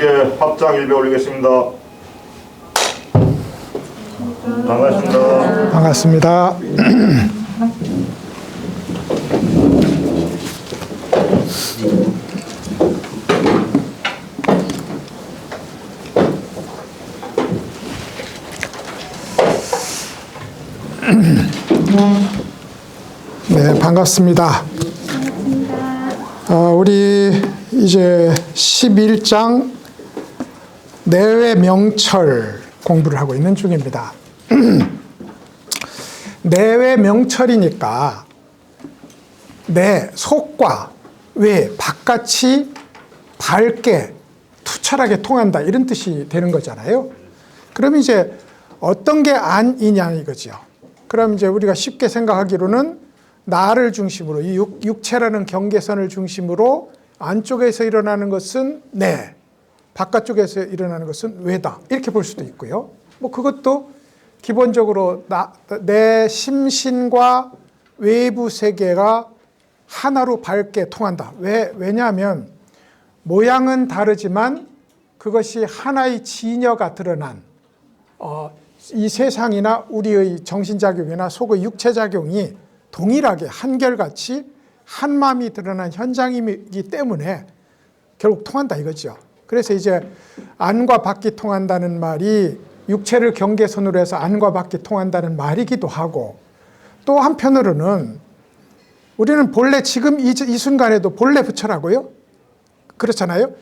여러분께 합장 일배 올리겠습니다. 반갑습니다. 반갑습니다. 네, 반갑습니다. 우리 이제 11장 내외 명철 공부를 하고 있는 중입니다. 내외 명철이니까 내 속과 외 바깥이 밝게 투철하게 통한다 이런 뜻이 되는 거잖아요. 그럼 이제 어떤 게 안이냐 이거죠. 그럼 이제 우리가 쉽게 생각하기로는 나를 중심으로 이 육체라는 경계선을 중심으로 안쪽에서 일어나는 것은 내, 바깥쪽에서 일어나는 것은 외다 이렇게 볼 수도 있고요. 뭐 그것도 기본적으로 내 심신과 외부 세계가 하나로 밝게 통한다. 왜냐하면 모양은 다르지만 그것이 하나의 진여가 드러난 이 세상이나 우리의 정신작용이나 속의 육체작용이 동일하게 한결같이 한마음이 드러난 현장이기 때문에 결국 통한다 이거죠. 그래서 이제 안과 밖이 통한다는 말이 육체를 경계선으로 해서 안과 밖이 통한다는 말이기도 하고, 또 한편으로는 우리는 본래 지금 이 순간에도 본래 부처라고요. 그렇잖아요.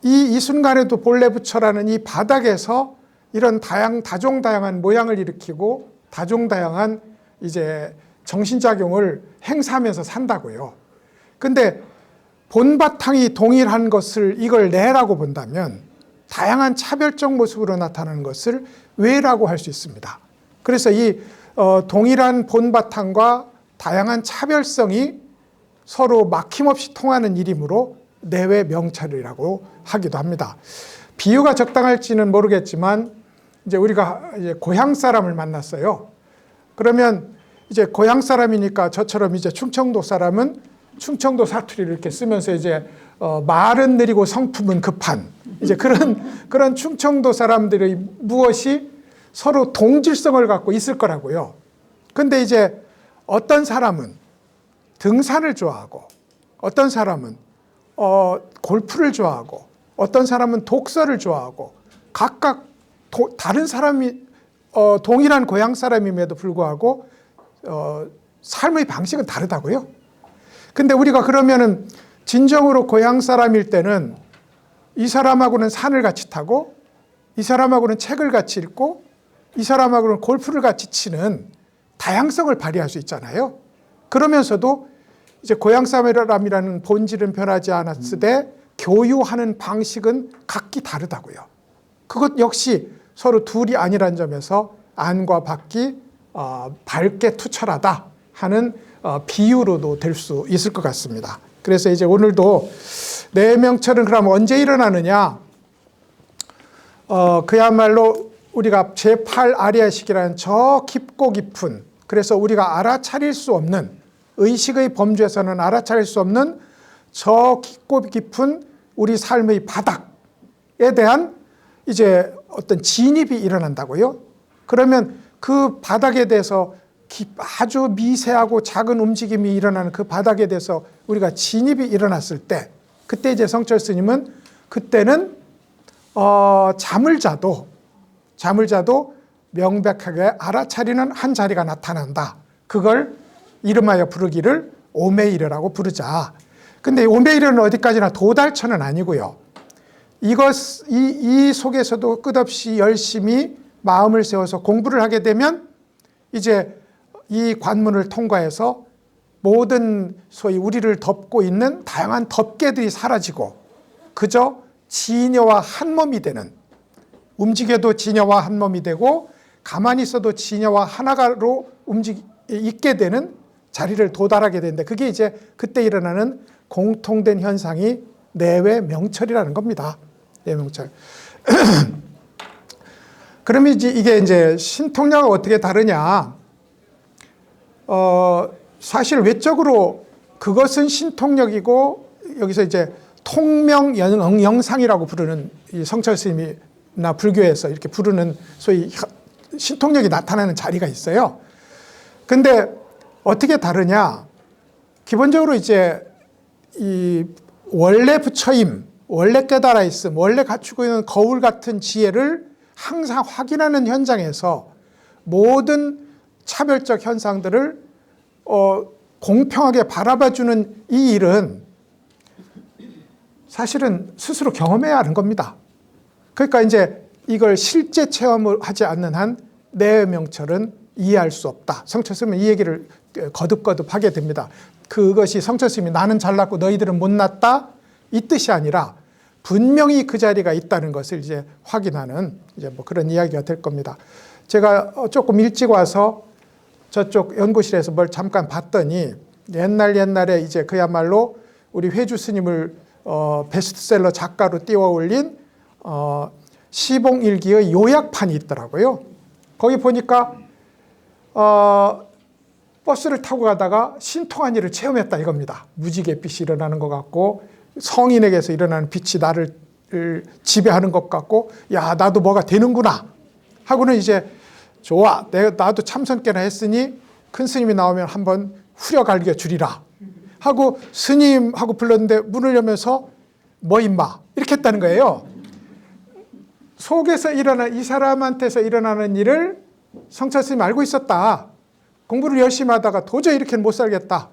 이 순간에도 본래 부처라는 이 바닥에서 이런 다종다양한 모양을 일으키고 다종다양한 이제 정신작용을 행사하면서 산다고요. 근데 본바탕이 동일한 것을 이걸 내라고 본다면 다양한 차별적 모습으로 나타나는 것을 외라고 할 수 있습니다. 그래서 이 동일한 본바탕과 다양한 차별성이 서로 막힘없이 통하는 일이므로 내외 명철이라고 하기도 합니다. 비유가 적당할지는 모르겠지만 이제 우리가 이제 고향 사람을 만났어요. 그러면 이제 고향 사람이니까 저처럼 이제 충청도 사람은 충청도 사투리를 이렇게 쓰면서 이제 말은 느리고 성품은 급한 이제 그런 충청도 사람들의 무엇이 서로 동질성을 갖고 있을 거라고요. 근데 이제 어떤 사람은 등산을 좋아하고 어떤 사람은 골프를 좋아하고 어떤 사람은 독서를 좋아하고 각각 다른 사람이 동일한 고향 사람임에도 불구하고 삶의 방식은 다르다고요. 근데 우리가 그러면은 진정으로 고향 사람일 때는 이 사람하고는 산을 같이 타고 이 사람하고는 책을 같이 읽고 이 사람하고는 골프를 같이 치는 다양성을 발휘할 수 있잖아요. 그러면서도 이제 고향 사람이라는 본질은 변하지 않았으되 교유하는 방식은 각기 다르다고요. 그것 역시 서로 둘이 아니란 점에서 안과 밖이 밝게 투철하다 하는 비유로도 될 수 있을 것 같습니다. 그래서 이제 오늘도 내명철은 그럼 언제 일어나느냐? 그야말로 우리가 제8아리아식이라는 저 깊고 깊은, 그래서 우리가 알아차릴 수 없는, 의식의 범주에서는 알아차릴 수 없는 저 깊고 깊은 우리 삶의 바닥에 대한 이제 어떤 진입이 일어난다고요. 그러면 그 바닥에 대해서 아주 미세하고 작은 움직임이 일어나는 그 바닥에 대해서 우리가 진입이 일어났을 때, 그때 이제 성철 스님은 그때는 잠을 자도 명백하게 알아차리는 한 자리가 나타난다. 그걸 이름하여 부르기를 오메이르라고 부르자. 근데 오메이르는 어디까지나 도달처는 아니고요. 이 속에서도 끝없이 열심히 마음을 세워서 공부를 하게 되면 이제 이 관문을 통과해서 모든 소위 우리를 덮고 있는 다양한 덮개들이 사라지고 그저 진여와 한 몸이 되는, 움직여도 진여와 한 몸이 되고 가만히 있어도 진여와 하나가로 있게 되는 자리를 도달하게 되는데, 그게 이제 그때 일어나는 공통된 현상이 내외 명철이라는 겁니다. 내명철. 그러면 이게 이제 신통력은 어떻게 다르냐? 사실 외적으로 그것은 신통력이고 여기서 이제 통명영상이라고 부르는 이 성철 스님이나 불교에서 이렇게 부르는 소위 신통력이 나타나는 자리가 있어요. 근데 어떻게 다르냐? 기본적으로 이제 이 원래 부처임, 원래 깨달아 있음, 원래 갖추고 있는 거울 같은 지혜를 항상 확인하는 현장에서 모든 차별적 현상들을 공평하게 바라봐주는 이 일은 사실은 스스로 경험해야 하는 겁니다. 그러니까 이제 이걸 실제 체험을 하지 않는 한 내 명철은 이해할 수 없다. 성철 스님은 이 얘기를 거듭거듭 하게 됩니다. 그것이 성철 스님이 나는 잘났고 너희들은 못났다 이 뜻이 아니라 분명히 그 자리가 있다는 것을 이제 확인하는 이제 뭐 그런 이야기가 될 겁니다. 제가 조금 일찍 와서 저쪽 연구실에서 뭘 잠깐 봤더니 옛날에 이제 그야말로 우리 회주 스님을 베스트셀러 작가로 띄워 올린 시봉일기의 요약판이 있더라고요. 거기 보니까 버스를 타고 가다가 신통한 일을 체험했다 이겁니다. 무지갯빛이 일어나는 것 같고 성인에게서 일어나는 빛이 나를 지배하는 것 같고 야 나도 뭐가 되는구나 하고는 이제 좋아 나도 참선깨나 했으니 큰 스님이 나오면 한번 후려갈겨 주리라 하고 스님하고 불렀는데 문을 열면서 뭐 임마 이렇게 했다는 거예요. 속에서 일어난 이 사람한테서 일어나는 일을 성철 스님이 알고 있었다. 공부를 열심히 하다가 도저히 이렇게는 못 살겠다.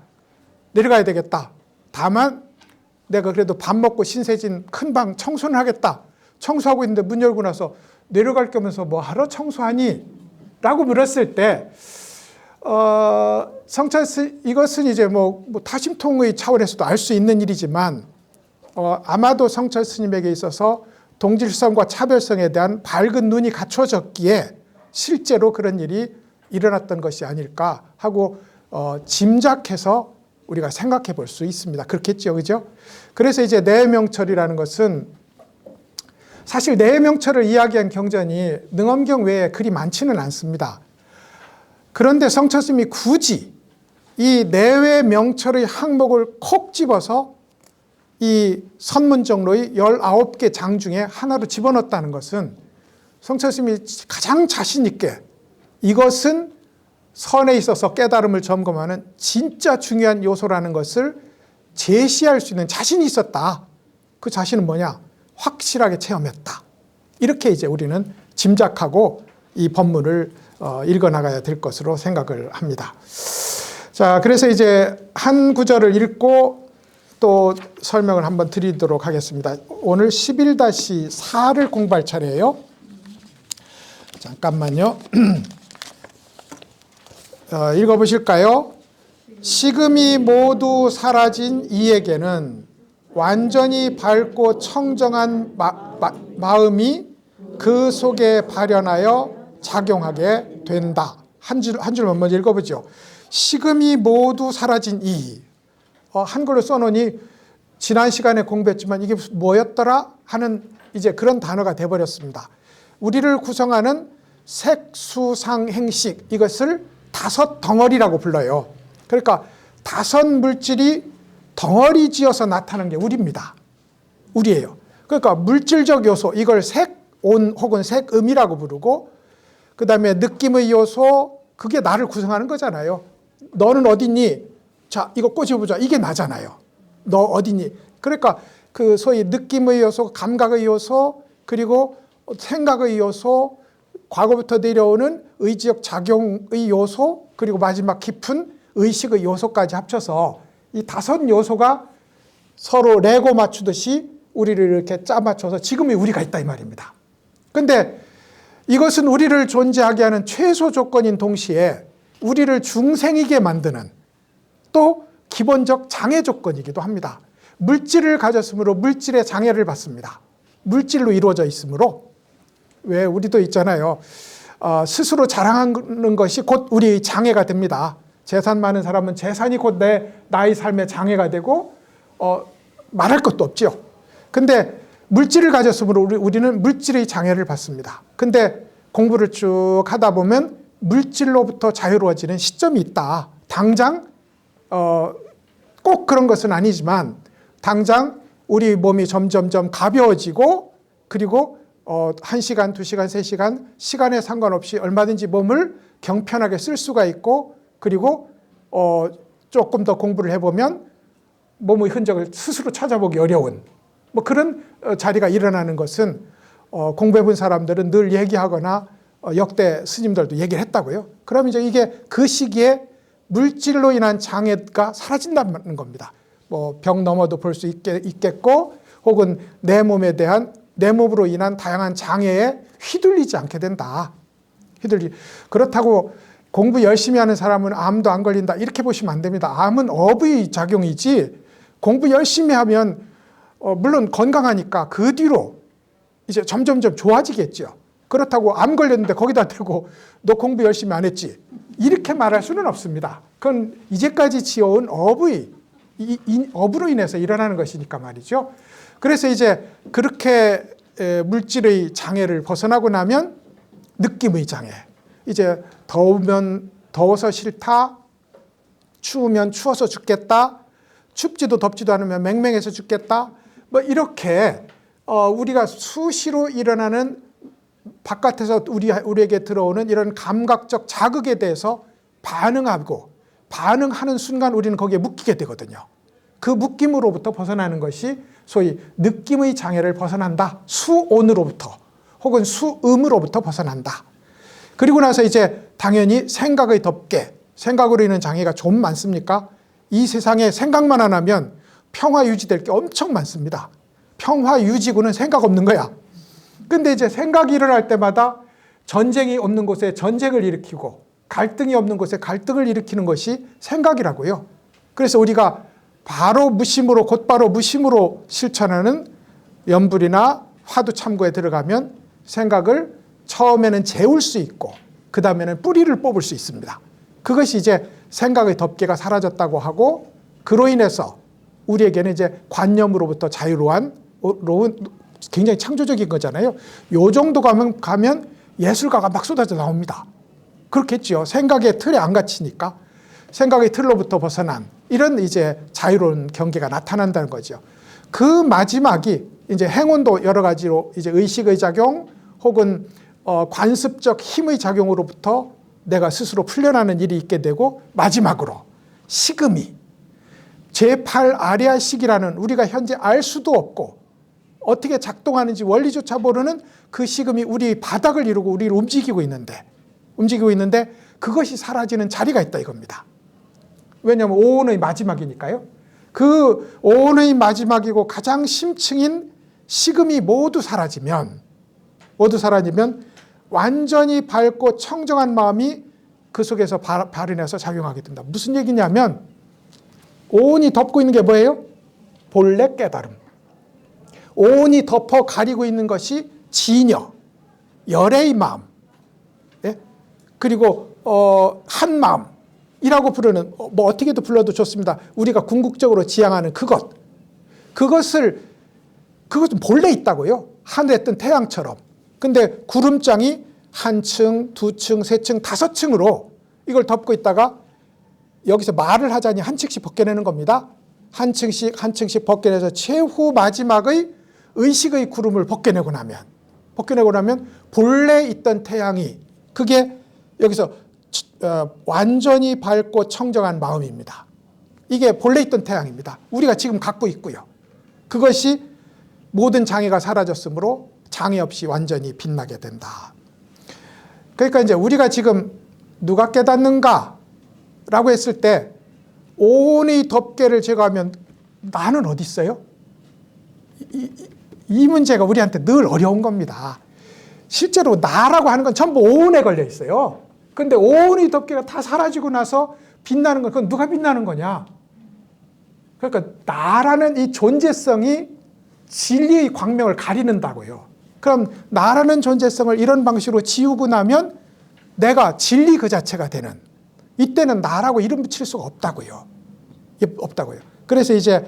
내려가야 되겠다. 다만 내가 그래도 밥 먹고 신세진 큰 방 청소는 하겠다. 청소하고 있는데 문 열고 나서 내려갈 거면서 뭐 하러 청소하니? 라고 물었을 때 성철 스님 이것은 이제 뭐 타심통의 차원에서도 알 수 있는 일이지만 아마도 성철 스님에게 있어서 동질성과 차별성에 대한 밝은 눈이 갖춰졌기에 실제로 그런 일이 일어났던 것이 아닐까 하고 짐작해서 우리가 생각해 볼 수 있습니다. 그렇겠죠, 그죠? 그래서 이제 내명철이라는 것은 사실 내명철을 이야기한 경전이 능엄경 외에 그리 많지는 않습니다. 그런데 성철 스님이 굳이 이 내외명철의 항목을 콕 집어서 이 선문정로의 19개 장 중에 하나로 집어넣었다는 것은 성철 스님이 가장 자신 있게 이것은 선에 있어서 깨달음을 점검하는 진짜 중요한 요소라는 것을 제시할 수 있는 자신이 있었다. 그 자신은 뭐냐? 확실하게 체험했다. 이렇게 이제 우리는 짐작하고 이 법문을 읽어나가야 될 것으로 생각을 합니다. 자, 그래서 이제 한 구절을 읽고 또 설명을 한번 드리도록 하겠습니다. 오늘 11-4를 공부할 차례예요. 잠깐만요. 읽어보실까요? 식음이 모두 사라진 이에게는 완전히 밝고 청정한 마음이 그 속에 발현하여 작용하게 된다. 한 줄만 먼저 읽어보죠. 식음이 모두 사라진 이. 한글로 써놓으니 지난 시간에 공부했지만 이게 뭐였더라 하는 이제 그런 단어가 돼버렸습니다. 우리를 구성하는 색수상행식 이것을 5 덩어리라고 불러요. 그러니까 5 물질이 덩어리 지어서 나타나는 게 우리입니다. 우리예요. 그러니까 물질적 요소 이걸 색온 혹은 색음이라고 부르고 그 다음에 느낌의 요소 그게 나를 구성하는 거잖아요. 너는 어딨니? 자, 이거 꼬집어보자. 이게 나잖아요. 너 어딨니? 그러니까 그 소위 느낌의 요소, 감각의 요소, 그리고 생각의 요소, 과거부터 내려오는 의지적 작용의 요소, 그리고 마지막 깊은 의식의 요소까지 합쳐서 이 5 요소가 서로 레고 맞추듯이 우리를 이렇게 짜 맞춰서 지금의 우리가 있다 이 말입니다. 근데 이것은 우리를 존재하게 하는 최소 조건인 동시에 우리를 중생이게 만드는 또 기본적 장애 조건이기도 합니다. 물질을 가졌으므로 물질의 장애를 받습니다. 물질로 이루어져 있으므로 왜 우리도 있잖아요. 스스로 자랑하는 것이 곧 우리의 장애가 됩니다. 재산 많은 사람은 재산이 곧 나의 삶의 장애가 되고 말할 것도 없죠. 근데 물질을 가졌으므로 우리는 물질의 장애를 받습니다. 근데 공부를 쭉 하다 보면 물질로부터 자유로워지는 시점이 있다. 당장 꼭 그런 것은 아니지만 당장 우리 몸이 점점점 가벼워지고 그리고 1시간, 2시간, 3시간 시간에 상관없이 얼마든지 몸을 경편하게 쓸 수가 있고 그리고 조금 더 공부를 해보면 몸의 흔적을 스스로 찾아보기 어려운 뭐 그런 자리가 일어나는 것은 공부해본 사람들은 늘 얘기하거나 역대 스님들도 얘기를 했다고요. 그럼 이제 이게 그 시기에 물질로 인한 장애가 사라진다는 겁니다. 뭐 병 넘어도 볼 수 있겠고 혹은 내 몸으로 인한 다양한 장애에 휘둘리지 않게 된다. 그렇다고 공부 열심히 하는 사람은 암도 안 걸린다 이렇게 보시면 안 됩니다. 암은 업의 작용이지 공부 열심히 하면 물론 건강하니까 그 뒤로 이제 점점점 좋아지겠죠. 그렇다고 암 걸렸는데 거기다 대고 너 공부 열심히 안 했지 이렇게 말할 수는 없습니다. 그건 이제까지 지어온 업으로 인해서 일어나는 것이니까 말이죠. 그래서 이제 그렇게 물질의 장애를 벗어나고 나면 느낌의 장애. 이제 더우면 더워서 싫다. 추우면 추워서 죽겠다. 춥지도 덥지도 않으면 맹맹해서 죽겠다. 뭐 이렇게 우리가 수시로 일어나는 바깥에서 우리에게 들어오는 이런 감각적 자극에 대해서 반응하는 순간 우리는 거기에 묶이게 되거든요. 그 묶임으로부터 벗어나는 것이 소위 느낌의 장애를 벗어난다. 수온으로부터 혹은 수음으로부터 벗어난다. 그리고 나서 이제 당연히 생각의 덮개, 생각으로 인한 장애가 좀 많습니까? 이 세상에 생각만 안 하면 평화 유지될 게 엄청 많습니다. 평화 유지구는 생각 없는 거야. 근데 이제 생각이 일어날 때마다 전쟁이 없는 곳에 전쟁을 일으키고 갈등이 없는 곳에 갈등을 일으키는 것이 생각이라고요. 그래서 우리가 곧바로 무심으로 실천하는 염불이나 화두 참고에 들어가면 생각을 처음에는 재울 수 있고 그 다음에는 뿌리를 뽑을 수 있습니다. 그것이 이제 생각의 덮개가 사라졌다고 하고 그로 인해서 우리에게는 이제 관념으로부터 자유로운 굉장히 창조적인 거잖아요. 요 정도 가면 예술가가 막 쏟아져 나옵니다. 그렇겠죠. 생각의 틀에 안 갇히니까 생각의 틀로부터 벗어난 이런 이제 자유로운 경계가 나타난다는 거죠. 그 마지막이 이제 행운도 여러 가지로 이제 의식의 작용 혹은 관습적 힘의 작용으로부터 내가 스스로 풀려나는 일이 있게 되고 마지막으로 식음이 제8 아리아식이라는 우리가 현재 알 수도 없고 어떻게 작동하는지 원리조차 모르는 그 식음이 우리 바닥을 이루고 우리를 움직이고 있는데 그것이 사라지는 자리가 있다 이겁니다. 왜냐하면 오온의 마지막이니까요. 그 오온의 마지막이고 가장 심층인 식음이 모두 사라지면 완전히 밝고 청정한 마음이 그 속에서 발현해서 작용하게 된다. 무슨 얘기냐면 오온이 덮고 있는 게 뭐예요? 본래 깨달음. 오온이 덮어 가리고 있는 것이 진여, 열의 마음, 예? 그리고 한 마음이라고 부르는 뭐 어떻게도 불러도 좋습니다. 우리가 궁극적으로 지향하는 그것은 본래 있다고요. 하늘에 뜬 태양처럼. 근데 구름장이 한 층, 두 층, 세 층, 다섯 층으로 이걸 덮고 있다가 여기서 말을 하자니 한 층씩 벗겨내는 겁니다. 한 층씩 벗겨내서 최후 마지막의 의식의 구름을 벗겨내고 나면 본래 있던 태양이 그게 여기서 완전히 밝고 청정한 마음입니다. 이게 본래 있던 태양입니다. 우리가 지금 갖고 있고요. 그것이 모든 장애가 사라졌으므로 장애 없이 완전히 빛나게 된다. 그러니까 이제 우리가 지금 누가 깨닫는가? 라고 했을 때 오온의 덮개를 제거하면 나는 어디 있어요? 이 문제가 우리한테 늘 어려운 겁니다. 실제로 나라고 하는 건 전부 오온에 걸려 있어요. 그런데 오온의 덮개가 다 사라지고 나서 빛나는 건 그건 누가 빛나는 거냐? 그러니까 나라는 이 존재성이 진리의 광명을 가리는다고요. 그럼 나라는 존재성을 이런 방식으로 지우고 나면 내가 진리 그 자체가 되는 이때는 나라고 이름 붙일 수가 없다고요. 그래서 이제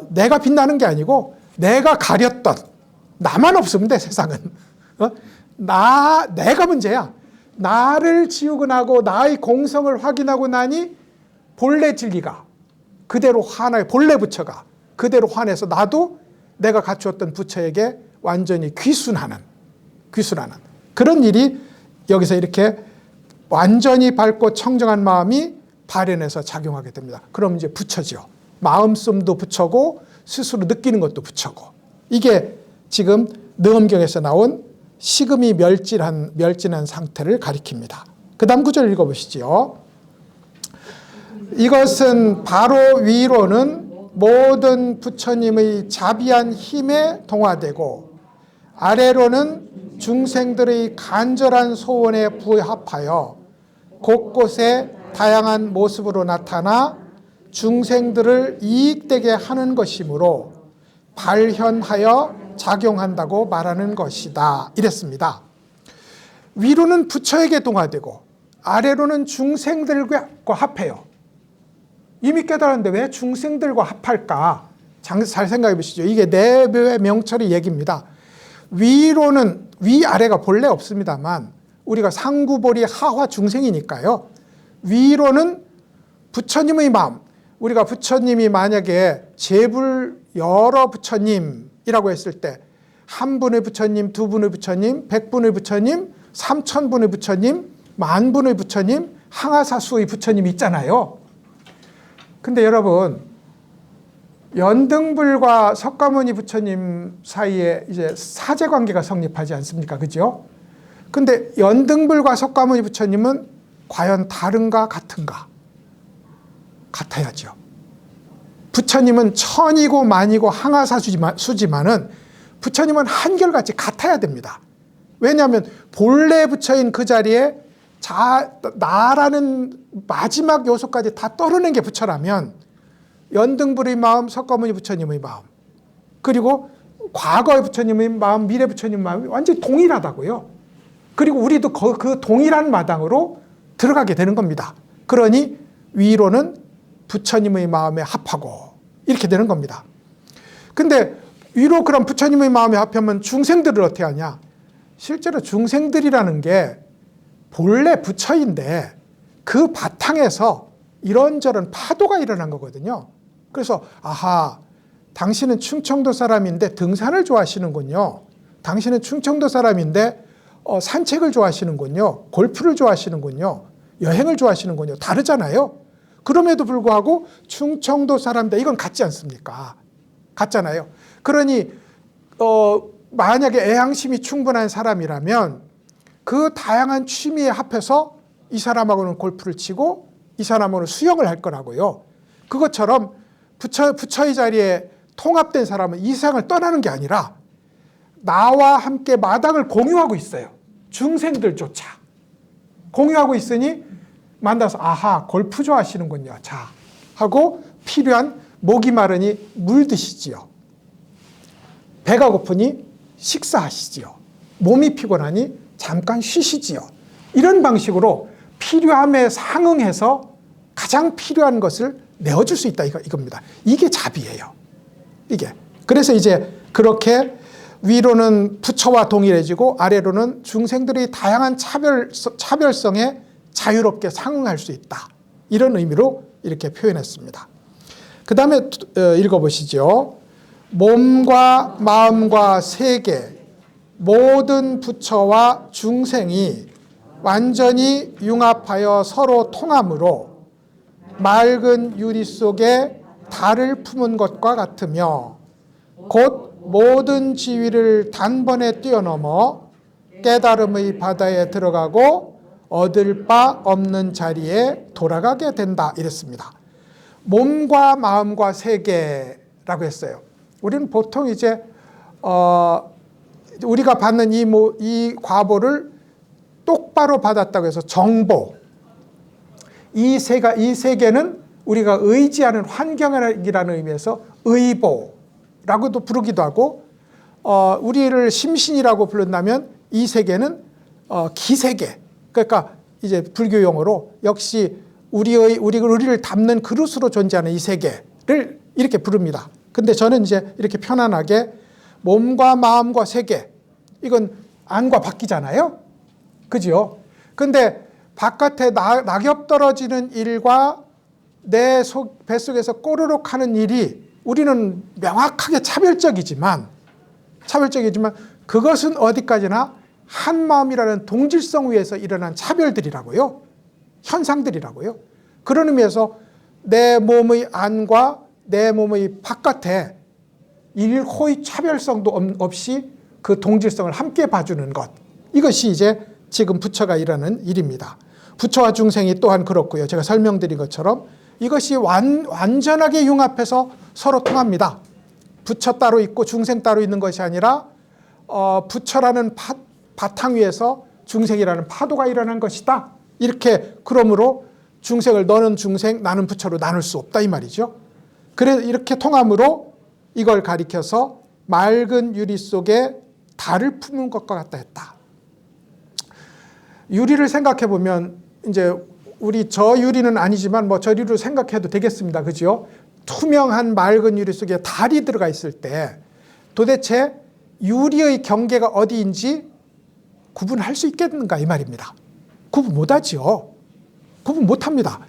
내가 빛나는 게 아니고 내가 가렸던 나만 없으면 돼 세상은. 내가 문제야. 나를 지우고 나고 나의 공성을 확인하고 나니 본래 진리가 그대로 하나의 본래 부처가 그대로 환해서 나도 내가 갖추었던 부처에게 완전히 귀순하는 그런 일이 여기서 이렇게 완전히 밝고 청정한 마음이 발현해서 작용하게 됩니다. 그럼 이제 부처죠. 마음씀도 부처고 스스로 느끼는 것도 부처고. 이게 지금 능엄경에서 나온 식음이 멸진한 상태를 가리킵니다. 그 다음 구절 읽어보시죠. 이것은 바로 위로는 모든 부처님의 자비한 힘에 동화되고 아래로는 중생들의 간절한 소원에 부합하여 곳곳에 다양한 모습으로 나타나 중생들을 이익되게 하는 것이므로 발현하여 작용한다고 말하는 것이다. 이랬습니다. 위로는 부처에게 동화되고 아래로는 중생들과 합해요. 이미 깨달았는데 왜 중생들과 합할까? 잘 생각해 보시죠. 이게 내부의 명철의 얘기입니다. 위로는 위아래가 본래 없습니다만 우리가 상구보리 하화 중생이니까요. 위로는 부처님의 마음. 우리가 부처님이 만약에 재불 여러 부처님이라고 했을 때 한 분의 부처님, 두 분의 부처님, 100분의 부처님, 3000분의 부처님, 만분의 부처님, 항아사수의 부처님이 있잖아요. 근데 여러분, 연등불과 석가모니 부처님 사이에 이제 사제관계가 성립하지 않습니까? 그죠? 근데 연등불과 석가모니 부처님은 과연 다른가 같은가? 같아야죠. 부처님은 천이고 만이고 항아사수지만은 부처님은 한결같이 같아야 됩니다. 왜냐하면 본래 부처인 그 자리에 나라는 마지막 요소까지 다 떨어낸 게 부처라면 연등불의 마음, 석가모니 부처님의 마음, 그리고 과거의 부처님의 마음, 미래 부처님의 마음이 완전히 동일하다고요. 그리고 우리도 그 동일한 마당으로 들어가게 되는 겁니다. 그러니 위로는 부처님의 마음에 합하고 이렇게 되는 겁니다. 근데 위로 그럼 부처님의 마음에 합하면 중생들을 어떻게 하냐? 실제로 중생들이라는 게 본래 부처인데 그 바탕에서 이런저런 파도가 일어난 거거든요. 그래서 아하, 당신은 충청도 사람인데 등산을 좋아하시는군요. 당신은 충청도 사람인데 산책을 좋아하시는군요. 골프를 좋아하시는군요. 여행을 좋아하시는군요. 다르잖아요. 그럼에도 불구하고 충청도 사람들 이건 같지 않습니까? 같잖아요. 그러니 만약에 애향심이 충분한 사람이라면 그 다양한 취미에 합해서 이 사람하고는 골프를 치고 이 사람하고는 수영을 할 거라고요. 그것처럼 부처의 자리에 통합된 사람은 이 세상을 떠나는 게 아니라 나와 함께 마당을 공유하고 있어요. 중생들조차 공유하고 있으니 만나서 아하, 골프 좋아하시는군요. 자 하고 필요한 목이 마르니 물 드시지요. 배가 고프니 식사하시지요. 몸이 피곤하니 잠깐 쉬시지요. 이런 방식으로 필요함에 상응해서 가장 필요한 것을 내어줄 수 있다 이겁니다. 이게 자비예요. 이게. 그래서 이제 그렇게 위로는 부처와 동일해지고 아래로는 중생들의 다양한 차별성에 자유롭게 상응할 수 있다. 이런 의미로 이렇게 표현했습니다. 그 다음에 읽어보시죠. 몸과 마음과 세계 모든 부처와 중생이 완전히 융합하여 서로 통함으로 맑은 유리 속에 달을 품은 것과 같으며 곧 모든 지위를 단번에 뛰어넘어 깨달음의 바다에 들어가고 얻을 바 없는 자리에 돌아가게 된다 이랬습니다. 몸과 마음과 세계라고 했어요. 우리는 보통 이제 우리가 받는 이 과보를 똑바로 받았다고 해서 정보, 이 세계는 우리가 의지하는 환경이라는 의미에서 의보라고도 부르기도 하고 우리를 심신이라고 부른다면 이 세계는 기세계, 그러니까 이제 불교 용어로 역시 우리를 담는 그릇으로 존재하는 이 세계를 이렇게 부릅니다. 근데 저는 이제 이렇게 편안하게 몸과 마음과 세계, 이건 안과 밖이잖아요. 그죠? 근데 바깥에 낙엽 떨어지는 일과 내 뱃속에서 꼬르륵 하는 일이 우리는 명확하게 차별적이지만 그것은 어디까지나 한마음이라는 동질성 위에서 일어난 차별들이라고요. 현상들이라고요. 그런 의미에서 내 몸의 안과 내 몸의 바깥에 일호의 차별성도 없이 그 동질성을 함께 봐주는 것. 이것이 이제 지금 부처가 일하는 일입니다. 부처와 중생이 또한 그렇고요. 제가 설명드린 것처럼 이것이 완전하게 융합해서 서로 통합니다. 부처 따로 있고 중생 따로 있는 것이 아니라 부처라는 바탕 위에서 중생이라는 파도가 일어난 것이다. 이렇게 그러므로 중생을 너는 중생 나는 부처로 나눌 수 없다 이 말이죠. 그래서 이렇게 통함으로 이걸 가리켜서 맑은 유리 속에 달을 품은 것과 같다 했다. 유리를 생각해 보면 이제 우리 저 유리는 아니지만 뭐 저 유리로 생각해도 되겠습니다. 그죠? 투명한 맑은 유리 속에 달이 들어가 있을 때 도대체 유리의 경계가 어디인지 구분할 수 있겠는가 이 말입니다. 구분 못하지요. 구분 못합니다.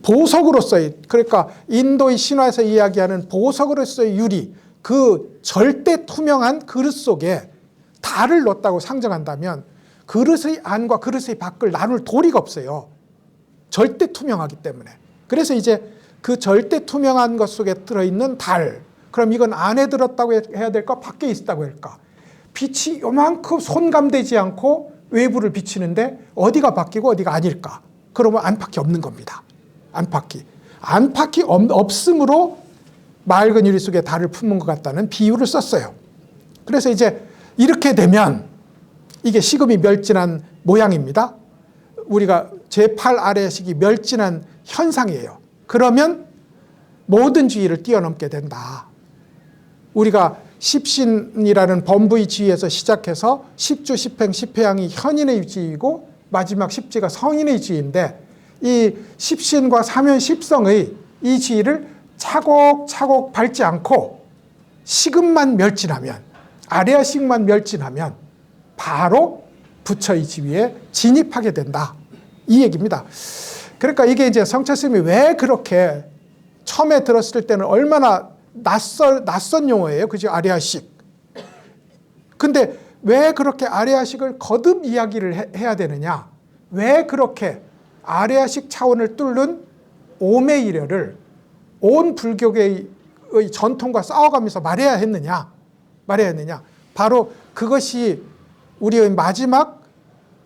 보석으로서의 그러니까 인도의 신화에서 이야기하는 보석으로서의 유리 그 절대 투명한 그릇 속에 달을 넣었다고 상정한다면 그릇의 안과 그릇의 밖을 나눌 도리가 없어요. 절대 투명하기 때문에. 그래서 이제 그 절대 투명한 것 속에 들어있는 달 그럼 이건 안에 들었다고 해야 될까 밖에 있다고 할까. 빛이 요만큼 손감되지 않고 외부를 비치는데 어디가 밖이고 어디가 아닐까. 그러면 안팎이 없는 겁니다. 안팎이 없으므로 맑은 유리 속에 달을 품은 것 같다는 비유를 썼어요. 그래서 이제 이렇게 되면 이게 시금이 멸진한 모양입니다. 우리가 제8 아래식이 멸진한 현상이에요. 그러면 모든 지위를 뛰어넘게 된다. 우리가 십신이라는 범부의 지위에서 시작해서 십주, 십행, 십회양이 현인의 지위이고 마지막 십지가 성인의 지위인데 이 십신과 사면 십성의 이 지위를 차곡차곡 밟지 않고 시금만 멸진하면 아레아식만 멸진하면 바로 부처의 지위에 진입하게 된다. 이 얘기입니다. 그러니까 이게 이제 성철 스님이 왜 그렇게 처음에 들었을 때는 얼마나 낯선 용어예요. 그죠? 아레아식. 근데 왜 그렇게 아레아식을 거듭 이야기를 해야 되느냐? 왜 그렇게 아레아식 차원을 뚫는 오매이려를 온 불교계의 전통과 싸워가면서 말해야 했느냐? 바로 그것이 우리의 마지막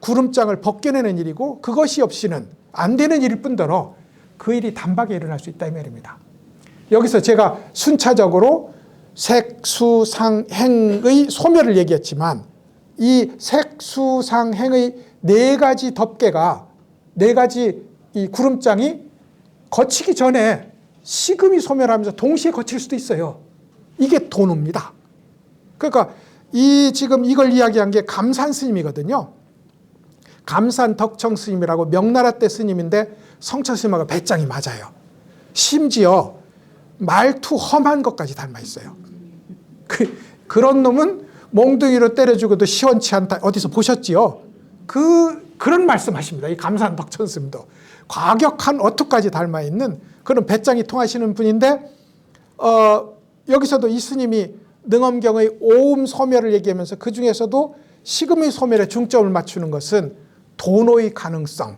구름장을 벗겨내는 일이고 그것이 없이는 안 되는 일일 뿐더러 그 일이 단박에 일어날 수 있다 이 말입니다. 여기서 제가 순차적으로 색수상행의 소멸을 얘기했지만 이 색수상행의 네 가지 덮개가 네 가지 이 구름장이 거치기 전에 시금이 소멸하면서 동시에 거칠 수도 있어요. 이게 도노입니다. 그러니까 지금 이걸 이야기한 게 감산 스님이거든요. 감산 덕청 스님이라고 명나라 때 스님인데 성철 스님하고 배짱이 맞아요. 심지어 말투 험한 것까지 닮아 있어요. 그런 놈은 몽둥이로 때려 죽어도 시원치 않다. 어디서 보셨지요? 그런 말씀하십니다. 이 감산 덕천 스님도 과격한 어투까지 닮아 있는 그런 배짱이 통하시는 분인데 여기서도 이 스님이 능엄경의 오음 소멸을 얘기하면서 그 중에서도 시금의 소멸에 중점을 맞추는 것은 도노의 가능성.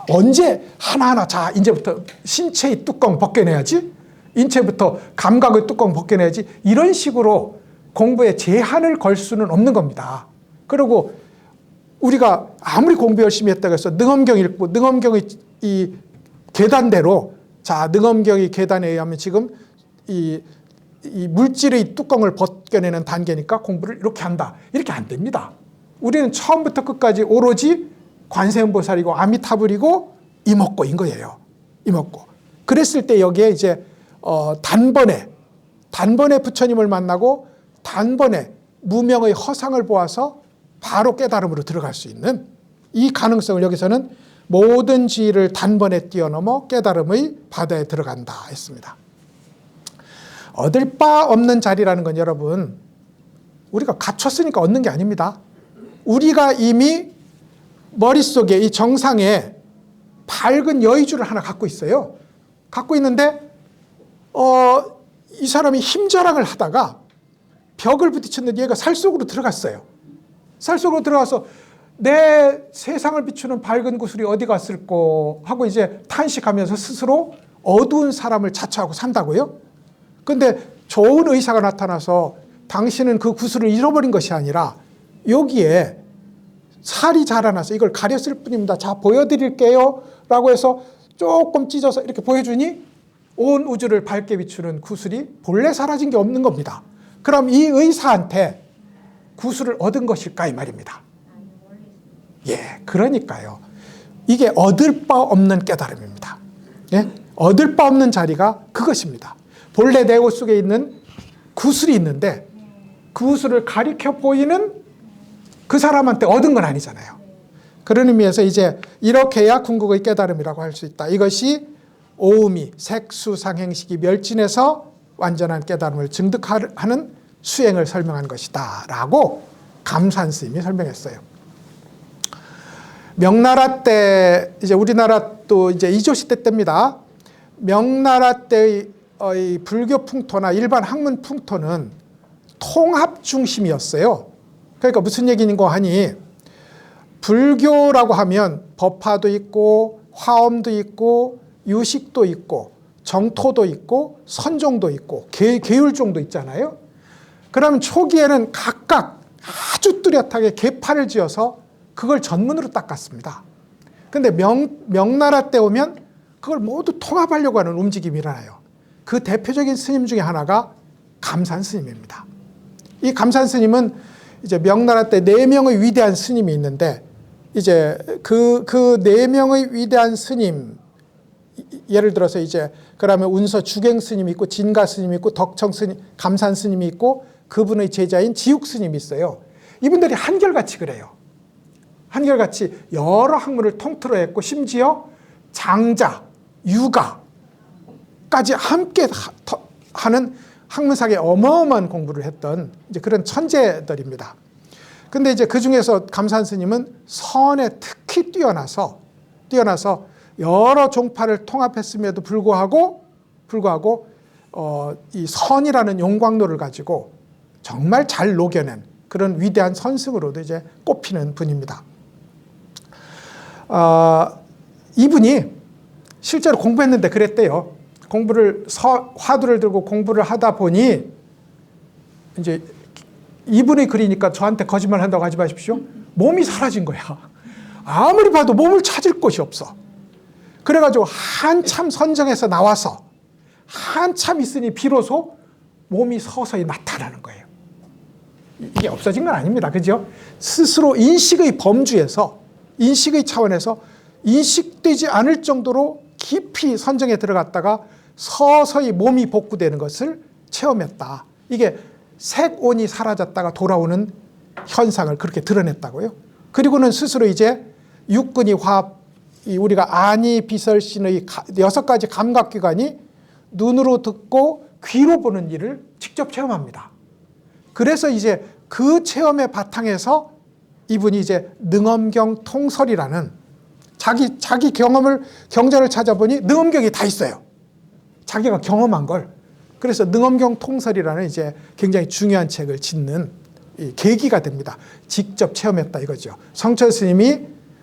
언제 하나하나 자 이제부터 신체의 뚜껑 벗겨내야지. 인체부터 감각의 뚜껑 벗겨내야지. 이런 식으로 공부에 제한을 걸 수는 없는 겁니다. 그리고 우리가 아무리 공부 열심히 했다고 해서 능엄경 읽고 능엄경의 이 계단대로 자 능엄경의 계단에 의하면 지금 이 물질의 뚜껑을 벗겨내는 단계니까 공부를 이렇게 한다. 이렇게 안 됩니다. 우리는 처음부터 끝까지 오로지 관세음보살이고 아미타불이고 이목고인 거예요. 이목고. 그랬을 때 여기에 이제 단번에 부처님을 만나고 단번에 무명의 허상을 보아서 바로 깨달음으로 들어갈 수 있는 이 가능성을 여기서는 모든 지위를 단번에 뛰어넘어 깨달음의 바다에 들어간다 했습니다. 얻을 바 없는 자리라는 건 여러분 우리가 갖췄으니까 얻는 게 아닙니다. 우리가 이미 머릿속에 이 정상에 밝은 여의주를 하나 갖고 있어요. 갖고 있는데 이 사람이 힘자랑을 하다가 벽을 부딪혔는데 얘가 살 속으로 들어갔어요. 살 속으로 들어가서 내 세상을 비추는 밝은 구슬이 어디 갔을꼬 하고 이제 탄식하면서 스스로 어두운 사람을 자처하고 산다고요? 근데 좋은 의사가 나타나서 당신은 그 구슬을 잃어버린 것이 아니라 여기에 살이 자라나서 이걸 가렸을 뿐입니다. 자, 보여드릴게요 라고 해서 조금 찢어서 이렇게 보여주니 온 우주를 밝게 비추는 구슬이 본래 사라진 게 없는 겁니다. 그럼 이 의사한테 구슬을 얻은 것일까 이 말입니다. 예, 그러니까요. 이게 얻을 바 없는 깨달음입니다. 예? 얻을 바 없는 자리가 그것입니다. 본래 내 옷 속에 있는 구슬이 있는데 그 구슬을 가리켜 보이는 그 사람한테 얻은 건 아니잖아요. 그런 의미에서 이제 이렇게 해야 궁극의 깨달음이라고 할 수 있다. 이것이 오음이 색수상행식이 멸진해서 완전한 깨달음을 증득하는 수행을 설명한 것이다 라고 감산 스님이 설명했어요. 명나라 때 이제 우리나라 또 이제 이조시대 때입니다. 명나라 때의 불교 풍토나 일반 학문 풍토는 통합 중심이었어요. 그러니까 무슨 얘기인가 하니 불교라고 하면 법화도 있고 화엄도 있고 유식도 있고 정토도 있고 선종도 있고 계율종도 있잖아요. 그러면 초기에는 각각 아주 뚜렷하게 계파를 지어서 그걸 전문으로 닦았습니다. 근데 명나라 때 오면 그걸 모두 통합하려고 하는 움직임이 일어나요. 그 대표적인 스님 중에 하나가 감산 스님입니다. 이 감산 스님은 이제 명나라 때 4명의 위대한 스님이 있는데 이제 그 4명의 위대한 스님, 예를 들어서 이제 그러면 운서 주갱 스님이 있고 진가 스님이 있고 덕청 스님, 감산 스님이 있고 그분의 제자인 지육 스님이 있어요. 이분들이 한결같이 그래요. 한결같이 여러 학문을 통틀어 했고 심지어 장자, 유가까지 함께 하는 학문상에 어마어마한 공부를 했던 이제 그런 천재들입니다. 근데 이제 그 중에서 감산 스님은 선에 특히 뛰어나서 여러 종파를 통합했음에도 불구하고 이 선이라는 용광로를 가지고 정말 잘 녹여낸 그런 위대한 선승으로도 이제 꼽히는 분입니다. 이분이 실제로 공부했는데 그랬대요. 화두를 들고 공부를 하다 보니 이제 이분이 그리니까 저한테 거짓말 한다고 하지 마십시오. 몸이 사라진 거야. 아무리 봐도 몸을 찾을 곳이 없어. 그래가지고 한참 선정해서 나와서 한참 있으니 비로소 몸이 서서히 나타나는 거예요. 이게 없어진 건 아닙니다. 그죠? 스스로 인식의 범주에서 인식의 차원에서 인식되지 않을 정도로 깊이 선정에 들어갔다가 서서히 몸이 복구되는 것을 체험했다. 이게 색온이 사라졌다가 돌아오는 현상을 그렇게 드러냈다고요. 그리고는 스스로 이제 육근이 화합, 우리가 아니 비설신의 6가지 감각기관이 눈으로 듣고 귀로 보는 일을 직접 체험합니다. 그래서 이제 그 체험의 바탕에서 이분이 이제 능엄경 통설이라는 자기 경전을 찾아보니 능엄경이 다 있어요. 자기가 경험한 걸. 그래서 능엄경 통설이라는 이제 굉장히 중요한 책을 짓는 계기가 됩니다. 직접 체험했다 이거죠. 성철 스님이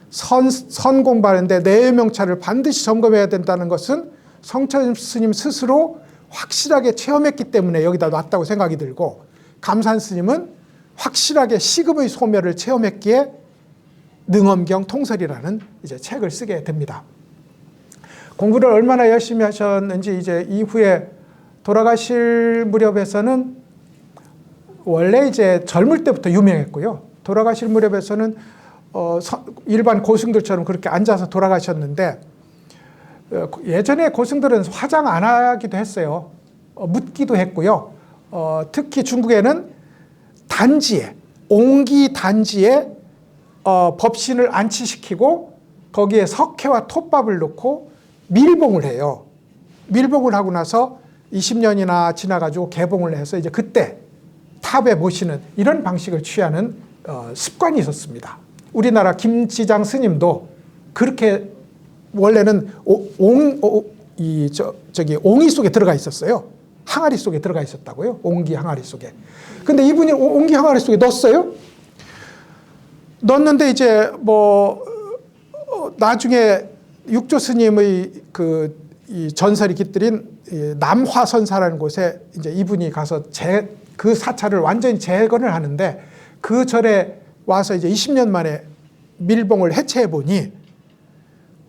선 공부하는데 내 명찰을 반드시 점검해야 된다는 것은 성철 스님 스스로 확실하게 체험했기 때문에 여기다 놨다고 생각이 들고, 감산 스님은 확실하게 시금의 소멸을 체험했기에 능엄경 통설이라는 이제 책을 쓰게 됩니다. 공부를 얼마나 열심히 하셨는지 이제 이후에 돌아가실 무렵에서는 원래 이제 젊을 때부터 유명했고요. 돌아가실 무렵에서는 일반 고승들처럼 그렇게 앉아서 돌아가셨는데, 예전에 고승들은 화장 안 하기도 했어요. 묻기도 했고요. 특히 중국에는 단지에, 옹기 단지에 법신을 안치시키고 거기에 석회와 톱밥을 넣고 밀봉을 해요. 밀봉을 하고 나서 20년이나 지나가지고 개봉을 해서 이제 그때 탑에 모시는 이런 방식을 취하는 습관이 있었습니다. 우리나라 김지장 스님도 그렇게 원래는 저기 옹이 속에 들어가 있었어요. 항아리 속에 들어가 있었다고요. 옹기 항아리 속에. 근데 이분이 옹기 항아리 속에 넣었어요. 넣었는데 이제 뭐 나중에 육조 스님의 이 전설이 깃들인 남화선사라는 곳에 이제 이분이 가서 그 사찰을 완전히 재건을 하는데 그 절에 와서 이제 20년 만에 밀봉을 해체해 보니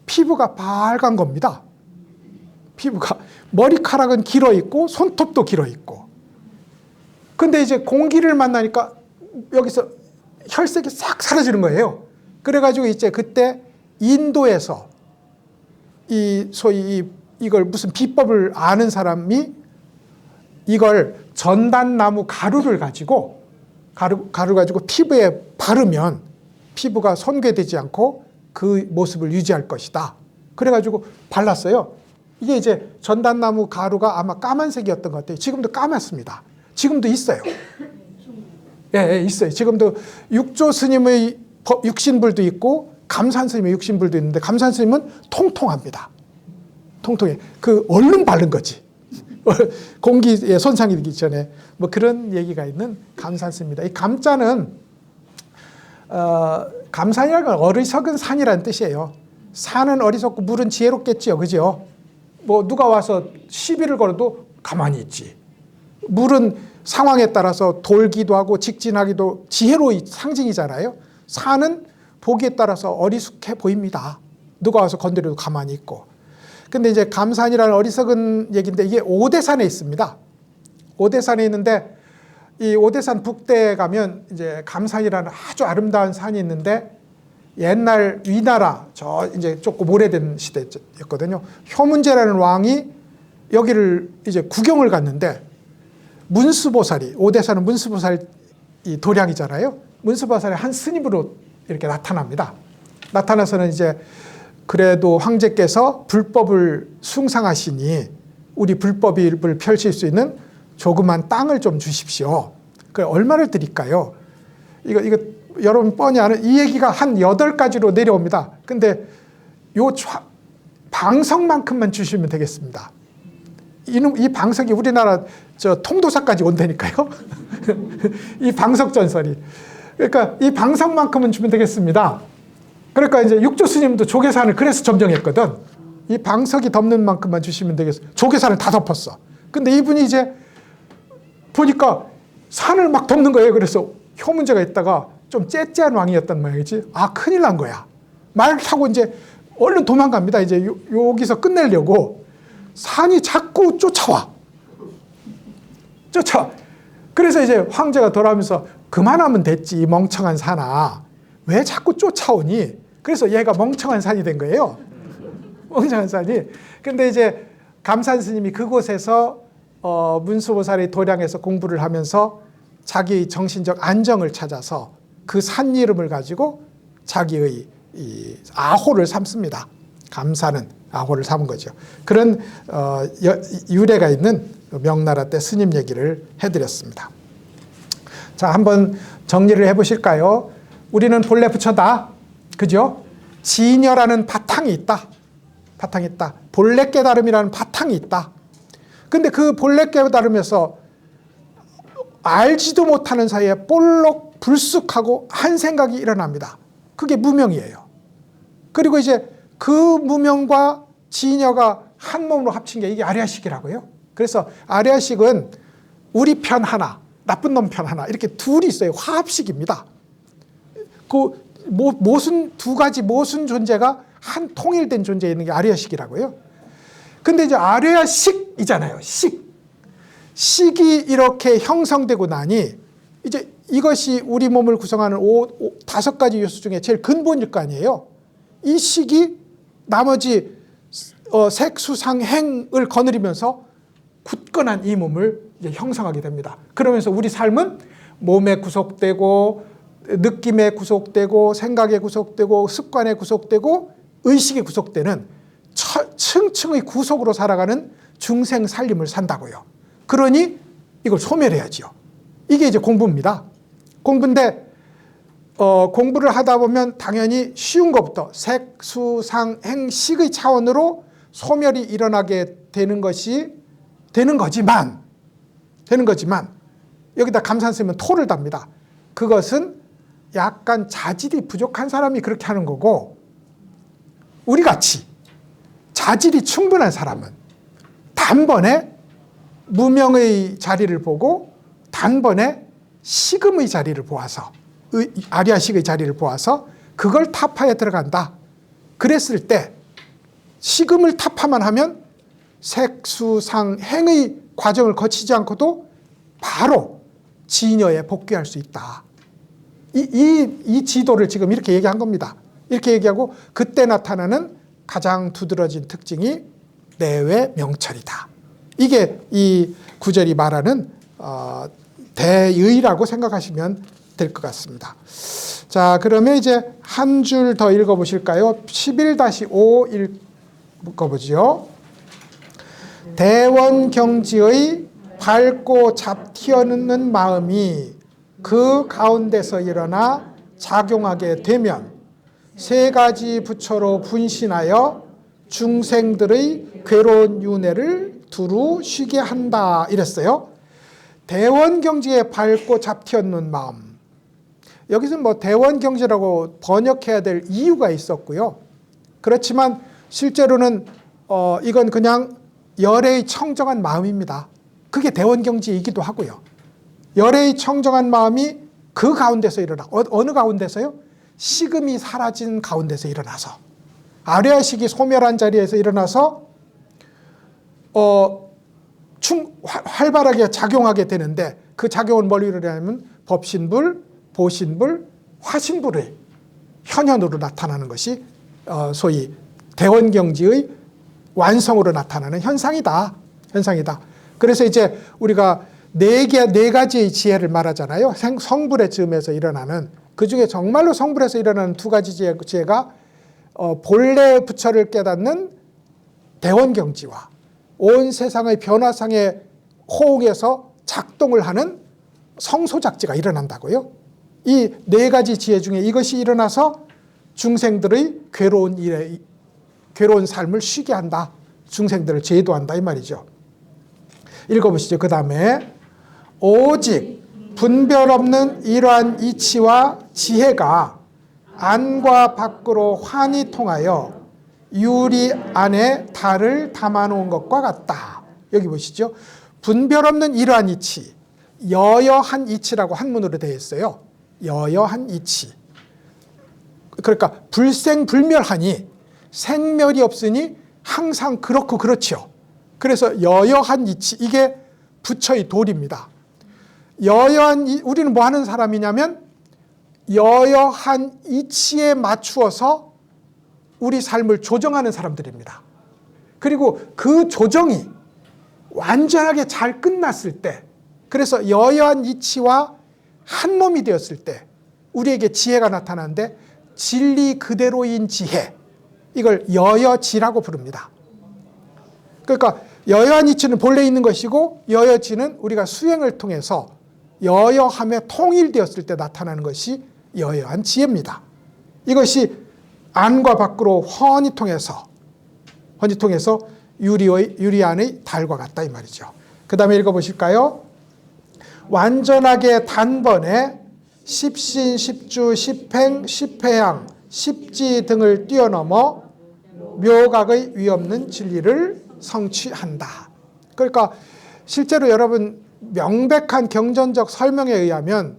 피부가 빨간 겁니다. 피부가 머리카락은 길어 있고 손톱도 길어 있고. 근데 이제 공기를 만나니까 여기서 혈색이 싹 사라지는 거예요. 그래가지고 이제 그때 인도에서 소위 이걸 무슨 비법을 아는 사람이 이걸 전단나무 가루를 가지고 피부에 바르면 피부가 손괴되지 않고 그 모습을 유지할 것이다. 그래가지고 발랐어요. 이게 이제 전단나무 가루가 아마 까만색이었던 것 같아요. 지금도 까맣습니다. 지금도 있어요. 예, 있어요. 지금도 육조 스님의 육신불도 있고 감산 스님의 육신불도 있는데 감산 스님은 통통합니다. 통통해. 얼른 바른 거지. 공기에 손상이 되기 전에 뭐 그런 얘기가 있는 감산스입니다. 이 감자는 감산이라는 건 어리석은 산이라는 뜻이에요. 산은 어리석고 물은 지혜롭겠지요, 그죠? 뭐 누가 와서 시비를 걸어도 가만히 있지. 물은 상황에 따라서 돌기도 하고 직진하기도 지혜로운 상징이잖아요. 산은 보기에 따라서 어리숙해 보입니다. 누가 와서 건드려도 가만히 있고. 근데 이제 감산이라는 어리석은 얘기인데 이게 오대산에 있습니다. 오대산에 있는데 이 오대산 북대에 가면 이제 감산이라는 아주 아름다운 산이 있는데 옛날 위나라 이제 조금 오래된 시대였거든요. 효문제라는 왕이 여기를 이제 구경을 갔는데 문수보살이 오대산은 문수보살 이 도량이잖아요. 문수보살이 한 스님으로 이렇게 나타납니다. 나타나서는 이제 그래도 황제께서 불법을 숭상하시니 우리 불법을 펼칠 수 있는 조그만 땅을 좀 주십시오. 그 얼마를 드릴까요? 이거 여러분 뻔히 아는 이 얘기가 한 8가지로 내려옵니다. 근데 요 방석만큼만 주시면 되겠습니다. 이 방석이 우리나라 통도사까지 온다니까요. 이 방석 전설이. 그러니까 이 방석만큼은 주면 되겠습니다. 그러니까 이제 육조 스님도 조계산을 그래서 점정했거든. 이 방석이 덮는 만큼만 주시면 되겠어. 조계산을 다 덮었어. 근데 이분이 이제 보니까 산을 막 덮는 거예요. 그래서 효문제가 있다가 좀 째째한 왕이었단 모양이지. 아, 큰일 난 거야. 말 타고 이제 얼른 도망갑니다. 이제 여기서 끝내려고. 산이 자꾸 쫓아와. 그래서 이제 황제가 돌아오면서 그만하면 됐지, 이 멍청한 산아. 왜 자꾸 쫓아오니? 그래서 얘가 멍청한 산이 된 거예요. 멍청한 산이. 근데 이제 감산 스님이 그곳에서 문수보살의 도량에서 공부를 하면서 자기의 정신적 안정을 찾아서 그 산 이름을 가지고 자기의 이 아호를 삼습니다. 감사는 아호를 삼은 거죠. 그런 유래가 있는 명나라 때 스님 얘기를 해드렸습니다. 자, 한번 정리를 해보실까요? 우리는 본래 부처다. 그죠? 진여라는 바탕이 있다. 바탕이 있다. 본래 깨달음이라는 바탕이 있다. 근데 그 본래 깨달음에서 알지도 못하는 사이에 볼록 불쑥하고 한 생각이 일어납니다. 그게 무명이에요. 그리고 이제 그 무명과 진여가 한 몸으로 합친 게 이게 아리아식이라고요. 그래서 아리아식은 우리 편 하나, 나쁜 놈 편 하나 이렇게 둘이 있어요. 화합식입니다. 그 모순 두 가지 모순 존재가 한 통일된 존재에 있는 게 아리아식이라고요. 근데 이제 아리아식이잖아요. 식이 이렇게 형성되고 나니 이제 이것이 우리 몸을 구성하는 5가지 요소 중에 제일 근본일 거 아니에요. 이 식이 나머지 색수상행을 거느리면서 굳건한 이 몸을 이제 형성하게 됩니다. 그러면서 우리 삶은 몸에 구속되고 느낌에 구속되고 생각에 구속되고 습관에 구속되고 의식에 구속되는 층층의 구속으로 살아가는 중생 살림을 산다고요. 그러니 이걸 소멸해야지요. 이게 이제 공부입니다. 공부인데 공부를 하다 보면 당연히 쉬운 것부터 색, 수, 상, 행, 식의 차원으로 소멸이 일어나게 되는 거지만 여기다 감산스님은 토를 답니다. 그것은 약간 자질이 부족한 사람이 그렇게 하는 거고, 우리 같이 자질이 충분한 사람은 단번에 무명의 자리를 보고 단번에 식음의 자리를 보아서, 아리아식의 자리를 보아서 그걸 타파에 들어간다. 그랬을 때 식음을 타파만 하면 색수상 행의 과정을 거치지 않고도 바로 진여에 복귀할 수 있다. 이 지도를 지금 이렇게 얘기한 겁니다. 이렇게 얘기하고, 그때 나타나는 가장 두드러진 특징이 내외 명철이다. 이게 이 구절이 말하는 대의라고 생각하시면 될 것 같습니다. 자, 그러면 이제 한 줄 더 읽어보실까요? 11-5 읽어보죠. 대원경지의 밝고 잡튀어는 마음이 그 가운데서 일어나 작용하게 되면 세 가지 부처로 분신하여 중생들의 괴로운 윤회를 두루 쉬게 한다 이랬어요. 대원경지에 밝고 잡튀었는 마음. 여기서 대원경지라고 번역해야 될 이유가 있었고요. 그렇지만 실제로는 이건 그냥 열애의 청정한 마음입니다. 그게 대원경지이기도 하고요. 열애의 청정한 마음이 그 가운데서 일어나. 어느 가운데서요? 식음이 사라진 가운데서 일어나서, 아뢰아식이 소멸한 자리에서 일어나서 활발하게 작용하게 되는데, 그 작용은 뭘 이루냐면 법신불, 보신불, 화신불의 현현으로 나타나는 것이 소위 대원경지의 완성으로 나타나는 현상이다. 그래서 이제 우리가 네 가지의 지혜를 말하잖아요. 성불의 즈음에서 일어나는, 그 중에 정말로 성불에서 일어나는 두 가지 지혜가 본래 부처를 깨닫는 대원경지와 온 세상의 변화상의 호응에서 작동을 하는 성소작지가 일어난다고요. 이 네 가지 지혜 중에 이것이 일어나서 중생들의 괴로운 삶을 쉬게 한다. 중생들을 제도한다 이 말이죠. 읽어보시죠. 그 다음에 오직 분별 없는 이러한 이치와 지혜가 안과 밖으로 환히 통하여 유리 안에 달을 담아놓은 것과 같다. 여기 보시죠. 분별 없는 이러한 이치, 여여한 이치라고 한문으로 되어 있어요. 여여한 이치. 그러니까 불생불멸하니 생멸이 없으니 항상 그렇고 그렇죠. 그래서 여여한 이치, 이게 부처의 도리입니다. 우리는 뭐 하는 사람이냐면 여여한 이치에 맞추어서 우리 삶을 조정하는 사람들입니다. 그리고 그 조정이 완전하게 잘 끝났을 때, 그래서 여여한 이치와 한 몸이 되었을 때 우리에게 지혜가 나타나는데, 진리 그대로인 지혜, 이걸 여여지라고 부릅니다. 그러니까 여여한 이치는 본래 있는 것이고, 여여지는 우리가 수행을 통해서 여여함에 통일되었을 때 나타나는 것이 여여한 지혜입니다. 이것이 안과 밖으로 훤히 통해서 유리 안의 달과 같다 이 말이죠. 그 다음에 읽어보실까요? 완전하게 단번에 십신, 십주, 십행, 십회양, 십지 등을 뛰어넘어 묘각의 위없는 진리를 성취한다. 그러니까 실제로 여러분 명백한 경전적 설명에 의하면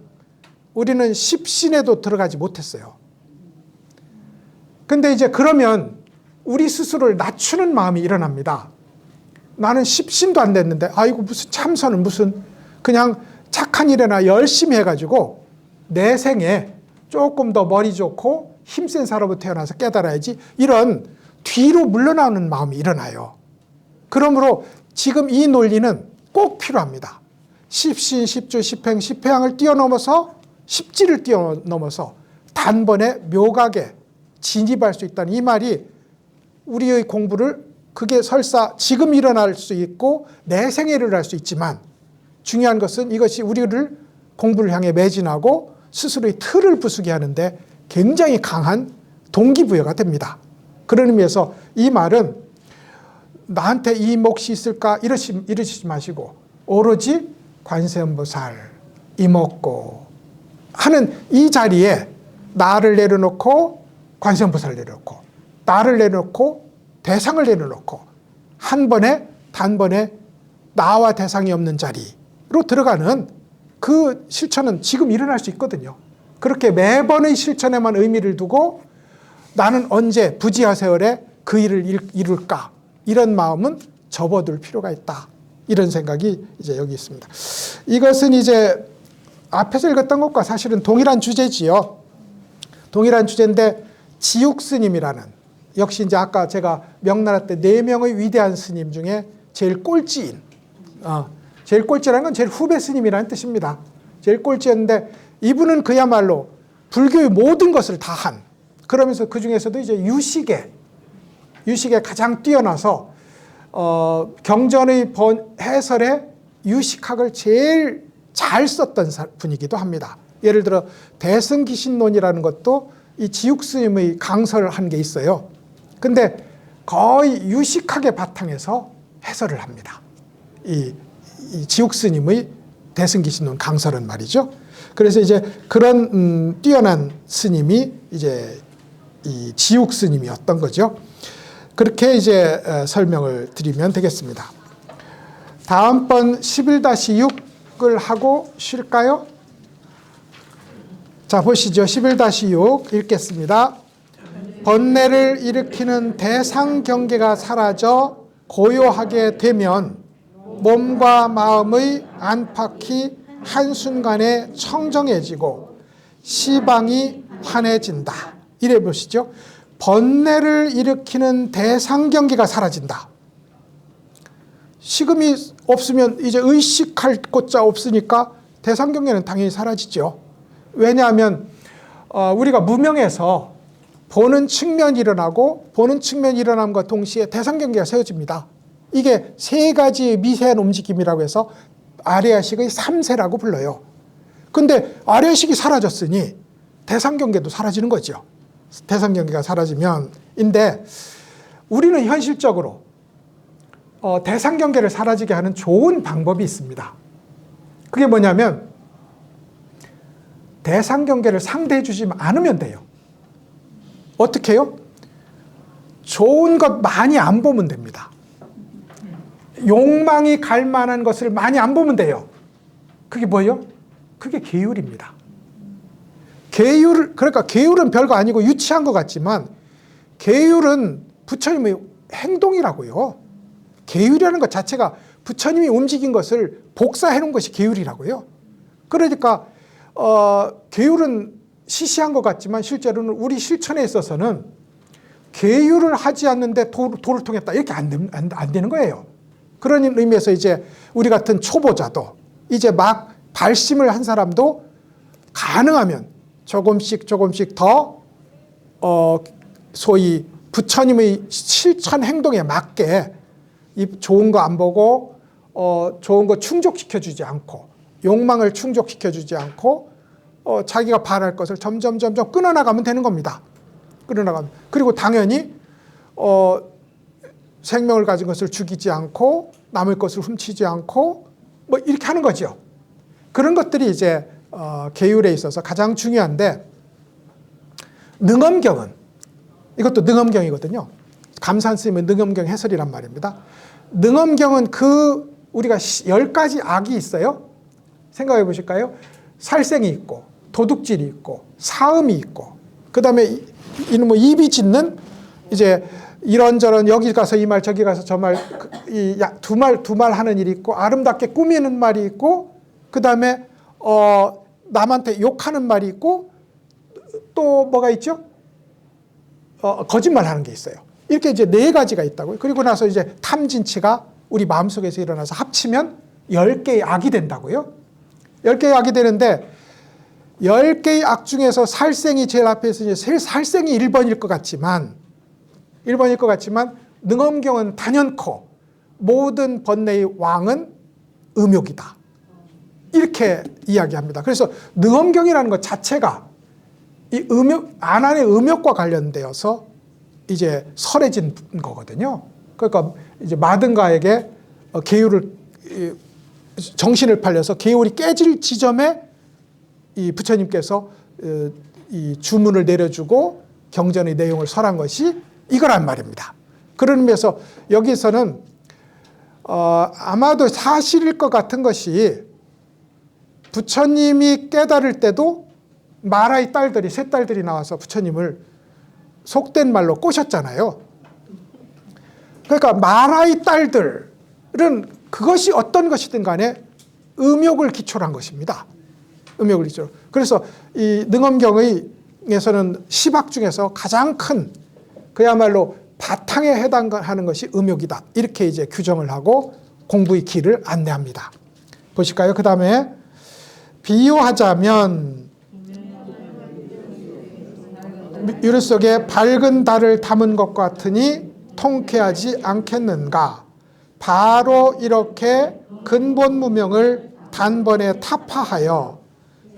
우리는 십신에도 들어가지 못했어요. 근데 이제 그러면 우리 스스로를 낮추는 마음이 일어납니다. 나는 십신도 안 됐는데, 아이고 무슨 참선은 무슨, 그냥 착한 일에나 열심히 해가지고 내 생에 조금 더 머리 좋고 힘센 사람으로 태어나서 깨달아야지, 이런 뒤로 물러나오는 마음이 일어나요. 그러므로 지금 이 논리는 꼭 필요합니다. 십신, 십주, 십행, 십회양을 뛰어넘어서, 십지를 뛰어넘어서 단번에 묘각에 진입할 수 있다는 이 말이, 우리의 공부를, 그게 설사 지금 일어날 수 있고 내 생에 일어날 수 있지만, 중요한 것은 이것이 우리를 공부를 향해 매진하고 스스로의 틀을 부수게 하는데 굉장히 강한 동기부여가 됩니다. 그런 의미에서 이 말은 나한테 이 몫이 있을까 이러시지 마시고 오로지 관세음보살 이먹고 하는 이 자리에 나를 내려놓고 관세음보살을 내려놓고 나를 내려놓고 대상을 내려놓고 한 번에 단번에 나와 대상이 없는 자리로 들어가는 그 실천은 지금 일어날 수 있거든요. 그렇게 매번의 실천에만 의미를 두고 나는 언제 부지하 세월에 그 일을 이룰까 이런 마음은 접어둘 필요가 있다. 이런 생각이 이제 여기 있습니다. 이것은 이제 앞에서 읽었던 것과 사실은 동일한 주제지요. 동일한 주제인데 지육 스님이라는 역시 이제 아까 제가 명나라 때 4명의 위대한 스님 중에 제일 꼴찌인 제일 꼴찌라는 건 제일 후배 스님이라는 뜻입니다. 제일 꼴찌였는데 이분은 그야말로 불교의 모든 것을 다 한 그러면서 그 중에서도 이제 유식에 가장 뛰어나서 경전의 해설에 유식학을 제일 잘 썼던 분이기도 합니다. 예를 들어 대승기신론이라는 것도 이 지육 스님의 강설을 한 게 있어요. 근데 거의 유식학의 바탕에서 해설을 합니다. 이 지육 스님의 대승기신론 강설은 말이죠. 그래서 이제 그런 뛰어난 스님이 이제 이 지육 스님이었던 거죠. 그렇게 이제 설명을 드리면 되겠습니다. 다음번 11-6을 하고 쉴까요? 자, 보시죠. 11-6 읽겠습니다. 번뇌를 일으키는 대상 경계가 사라져 고요하게 되면 몸과 마음의 안팎이 한순간에 청정해지고 시방이 환해진다. 이래 보시죠. 번뇌를 일으키는 대상 경계가 사라진다. 식음이 없으면 이제 의식할 곳자 없으니까 대상 경계는 당연히 사라지죠. 왜냐하면 우리가 무명에서 보는 측면이 일어나고 보는 측면이 일어남과 동시에 대상 경계가 세워집니다. 이게 3가지의 미세한 움직임이라고 해서 아래아식의 3세라고 불러요. 근데 아래아식이 사라졌으니 대상 경계도 사라지는 거죠. 대상 경계가 사라지면인데 우리는 현실적으로 대상 경계를 사라지게 하는 좋은 방법이 있습니다. 그게 뭐냐면 대상 경계를 상대해 주지 않으면 돼요. 어떻게 해요? 좋은 것 많이 안 보면 됩니다. 욕망이 갈 만한 것을 많이 안 보면 돼요. 그게 뭐예요? 그게 계율입니다. 그러니까 계율은 별거 아니고 유치한 것 같지만 계율은 부처님의 행동이라고요. 계율이라는 것 자체가 부처님이 움직인 것을 복사해 놓은 것이 계율이라고요. 그러니까 계율은 시시한 것 같지만 실제로는 우리 실천에 있어서는 계율을 하지 않는데 도를 통했다 이렇게 안 되는 거예요. 그런 의미에서 이제 우리 같은 초보자도 이제 막 발심을 한 사람도 가능하면 조금씩 더 소위 부처님의 실천 행동에 맞게 이 좋은 거 안 보고 좋은 거 충족시켜주지 않고 욕망을 충족시켜주지 않고 자기가 바랄 것을 점점 끊어나가면 되는 겁니다. 끊어나가면. 그리고 당연히 생명을 가진 것을 죽이지 않고 남의 것을 훔치지 않고 뭐 이렇게 하는 거죠. 그런 것들이 이제 계율에 있어서 가장 중요한데 능엄경은 이것도 능엄경이거든요. 감산 스님의 능엄경 해설이란 말입니다. 능엄경은 우리가 10가지 악이 있어요. 생각해 보실까요? 살생이 있고 도둑질이 있고 사음이 있고 그다음에 뭐 입이 짖는 이제 이런저런 여기 가서 이 말 저기 가서 저 말 두 말 하는 일이 있고 아름답게 꾸미는 말이 있고 그다음에 남한테 욕하는 말이 있고 또 뭐가 있죠? 거짓말하는 게 있어요. 이렇게 이제 4가지가 있다고요. 그리고 나서 이제 탐진치가 우리 마음속에서 일어나서 합치면 10개의 악이 된다고요. 10개의 악이 되는데 10개의 악 중에서 살생이 제일 앞에 있으니 살생이 1번일 것 같지만 능엄경은 단연코 모든 번뇌의 왕은 음욕이다. 이렇게 이야기합니다. 그래서 능엄경이라는 것 자체가 이 안안의 음욕과 관련되어서 이제 설해진 거거든요. 그러니까 이제 마든가에게 정신을 팔려서 계율이 깨질 지점에 이 부처님께서 이 주문을 내려주고 경전의 내용을 설한 것이 이거란 말입니다. 그런 의미에서 여기서는 아마도 사실일 것 같은 것이 부처님이 깨달을 때도 마라의 딸들이 세 딸들이 나와서 부처님을 속된 말로 꼬셨잖아요. 그러니까 마라의 딸들은 그것이 어떤 것이든 간에 음욕을 기초로 한 것입니다. 음욕을 기초로. 그래서 이 능엄경에서는 시박 중에서 가장 큰 그야말로 바탕에 해당하는 것이 음욕이다. 이렇게 이제 규정을 하고 공부의 길을 안내합니다. 보실까요? 그 다음에 비유하자면 유리 속에 밝은 달을 담은 것 같으니 통쾌하지 않겠는가. 바로 이렇게 근본 무명을 단번에 타파하여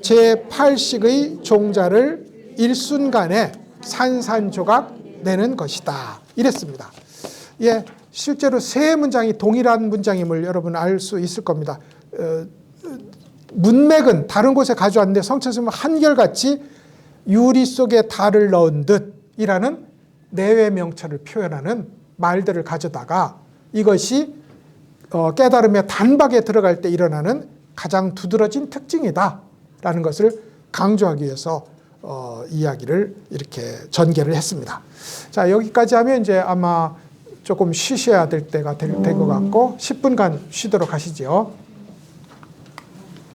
제8식의 종자를 일순간에 산산조각 내는 것이다. 이랬습니다. 예, 실제로 세 문장이 동일한 문장임을 여러분 알 수 있을 겁니다. 문맥은 다른 곳에 가져왔는데 성철스님은 한결같이 유리 속에 달을 넣은 듯이라는 내외 명철을 표현하는 말들을 가져다가 이것이 깨달음의 단박에 들어갈 때 일어나는 가장 두드러진 특징이다라는 것을 강조하기 위해서 이야기를 이렇게 전개를 했습니다. 자, 여기까지 하면 이제 아마 조금 쉬셔야 될 때가 될 것 같고 10분간 쉬도록 하시죠.